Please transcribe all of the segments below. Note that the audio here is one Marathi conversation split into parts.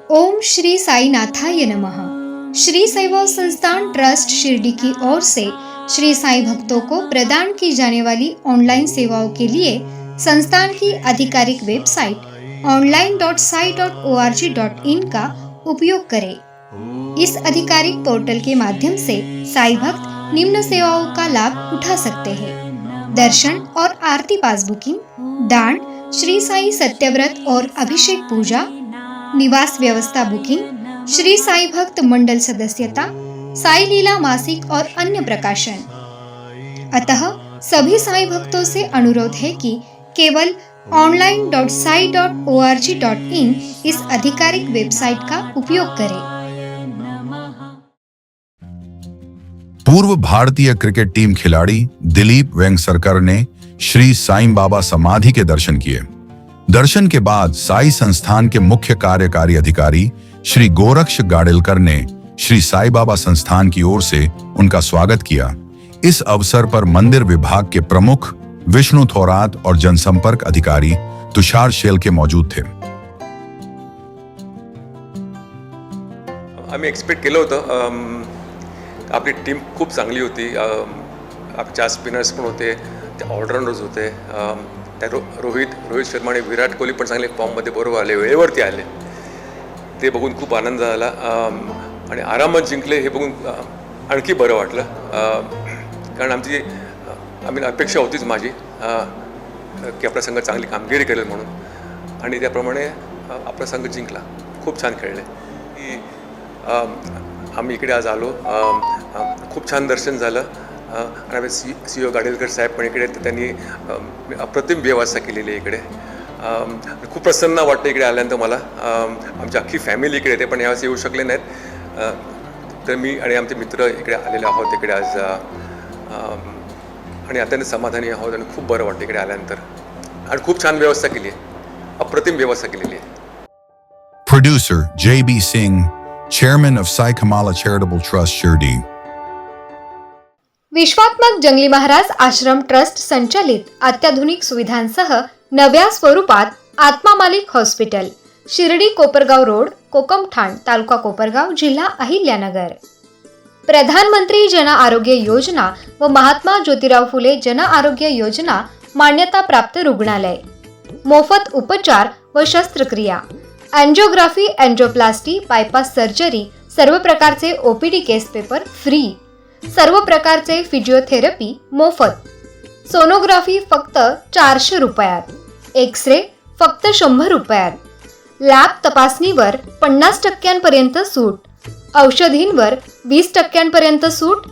ओम श्री साईनाथाय नमः। श्री साई संस्थान ट्रस्ट शिरडी की ओर से श्री साई भक्तों को प्रदान की जाने वाली ऑनलाइन सेवाओं के लिए संस्थान की आधिकारिक वेबसाइट online.sai.org.in का उपयोग करें। इस आधिकारिक पोर्टल के माध्यम से साई भक्त निम्न सेवाओं का लाभ उठा सकते हैं: दर्शन और आरती पास बुकिंग, दान, श्री साई सत्यव्रत और अभिषेक पूजा, निवास व्यवस्था बुकिंग, श्री साई भक्त मंडल सदस्यता, साई लीला मासिक और अन्य प्रकाशन। अतः सभी साई भक्तों से अनुरोध है कि केवल online.sai.org.in इस आधिकारिक वेबसाइट का उपयोग करें। पूर्व भारतीय क्रिकेट टीम खिलाड़ी दिलीप वेंगसरकर ने श्री साईं बाबा समाधि के दर्शन किए। दर्शन के बाद साई संस्थान के मुख्य कार्यकारी अधिकारी श्री गोरक्ष गाडेलकर ने श्री साई बाबा संस्थान की ओर से उनका स्वागत किया। इस अवसर पर मंदिर विभाग के प्रमुख विष्णु थोरात और जनसंपर्क अधिकारी तुषार शेलके मौजूद थे। आम्ही एक्सपेक्ट केलं होतं, आपली टीम खूप चांगली होती, चार स्पिनर्स पण होते, ऑलराऊंडर्स होते, त्या रोहित शर्मा आणि विराट कोहली पण चांगले फॉर्ममध्ये बरोबर आले, वेळेवरती आले, ते बघून खूप आनंद झाला आणि आरामात जिंकले हे बघून आणखी बरं वाटलं, कारण आम्ही अपेक्षा होतीच माझी की आपला संघ चांगली कामगिरी करेल म्हणून, आणि त्याप्रमाणे आपला संघ जिंकला, खूप छान खेळले। आम्ही इकडे आज आलो, खूप छान दर्शन झालं आणि आम्ही CEO गाडेलकर साहेब पण इकडे, त्यांनी अप्रतिम व्यवस्था केलेली आहे इकडे। खूप प्रसन्न वाटतं इकडे आल्यानंतर मला। आमची अख्खी फॅमिली इकडे येते, पण यावेळेस येऊ शकले नाहीत, तर मी आणि आमचे मित्र इकडे आलेले आहोत इकडे आज, आणि अत्यंत समाधानी आहोत आणि खूप बरं वाटतं इकडे आल्यानंतर, आणि खूप छान व्यवस्था केली आहे, अप्रतिम व्यवस्था केलेली आहे। Producer JB Singh, chairman of Sai कमाला चैरिटेबल ट्रस्ट शिरडी। विश्वात्मक जंगली महाराज आश्रम ट्रस्ट संचालित अत्याधुनिक सुविधांसह नव्या स्वरूपात आत्मा मालिक हॉस्पिटल, शिर्डी कोपरगाव रोड, कोकमठाण, तालुका कोपरगाव, जिल्हा अहिल्यानगर। प्रधानमंत्री जन आरोग्य योजना व महात्मा ज्योतिराव फुले जन आरोग्य योजना मान्यता प्राप्त रुग्णालय, मोफत उपचार व शस्त्रक्रिया, एंजियोग्राफी, एंजियोप्लास्टी, बायपास सर्जरी, सर्व प्रकारचे OPD केस पेपर फ्री, सर्व प्रकारचे फिजिओथेरपी मोफत, सोनोग्राफी फक्त 400 रुपयात, एक्स-रे फक्त 100 रुपयात, लॅब तपासणीवर 50% सूट, औषधींवर 20% सूट।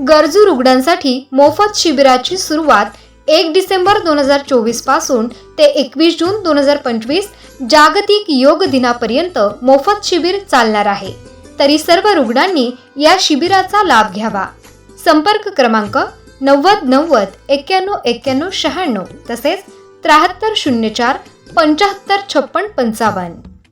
गरजू रुग्णांसाठी मोफत शिबिराची सुरुवात 1 डिसेंबर 2024 पासून ते 21 जून 2025 जागतिक योग दिनापर्यंत मोफत शिबिर चालणार आहे, तरी सर्व रुग्णांनी या शिबिराचा लाभ घ्यावा। संपर्क क्रमांक 90 90 91 91 96 तसेच 73 04 75 56 55।